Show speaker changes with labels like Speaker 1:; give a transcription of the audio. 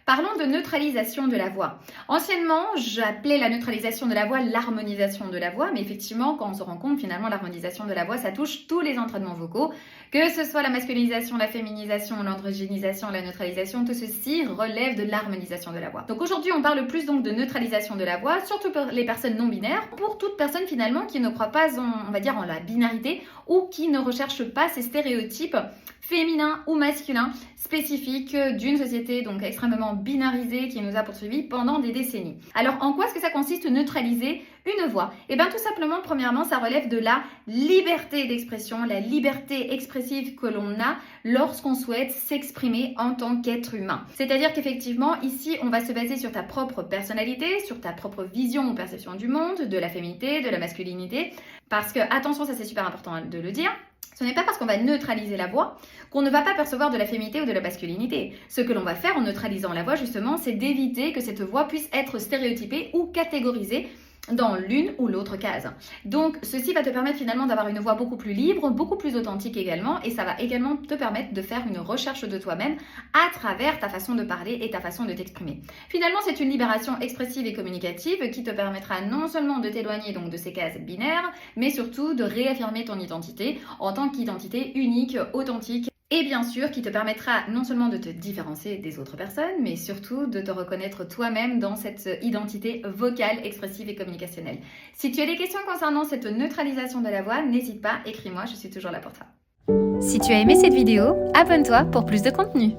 Speaker 1: Parlons de neutralisation de la voix. Anciennement, j'appelais la neutralisation de la voix l'harmonisation de la voix, mais effectivement, quand on se rend compte, finalement, l'harmonisation de la voix, ça touche tous les entraînements vocaux, que ce soit la masculinisation, la féminisation, l'androgénisation, la neutralisation, tout ceci relève de l'harmonisation de la voix. Donc aujourd'hui, on parle plus donc de neutralisation de la voix, surtout pour les personnes non binaires, pour toute personne finalement qui ne croit pas en, on va dire, en la binarité ou qui ne recherche pas ces stéréotypes féminin ou masculin spécifique d'une société donc extrêmement binarisée qui nous a poursuivis pendant des décennies. Alors en quoi est-ce que ça consiste neutraliser une voix? Eh bien tout simplement, premièrement, ça relève de la liberté d'expression, la liberté expressive que l'on a lorsqu'on souhaite s'exprimer en tant qu'être humain. C'est-à-dire qu'effectivement, ici, on va se baser sur ta propre personnalité, sur ta propre vision ou perception du monde, de la féminité, de la masculinité, parce que, attention, ça c'est super important de le dire, ce n'est pas parce qu'on va neutraliser la voix qu'on ne va pas percevoir de la féminité ou de la masculinité. Ce que l'on va faire en neutralisant la voix, justement, c'est d'éviter que cette voix puisse être stéréotypée ou catégorisée dans l'une ou l'autre case. Donc, ceci va te permettre finalement d'avoir une voix beaucoup plus libre, beaucoup plus authentique également, et ça va également te permettre de faire une recherche de toi-même à travers ta façon de parler et ta façon de t'exprimer. Finalement, c'est une libération expressive et communicative qui te permettra non seulement de t'éloigner donc de ces cases binaires, mais surtout de réaffirmer ton identité en tant qu'identité unique, authentique, et bien sûr, qui te permettra non seulement de te différencier des autres personnes, mais surtout de te reconnaître toi-même dans cette identité vocale, expressive et communicationnelle. Si tu as des questions concernant cette neutralisation de la voix, n'hésite pas, écris-moi, je suis toujours là pour toi.
Speaker 2: Si tu as aimé cette vidéo, abonne-toi pour plus de contenu.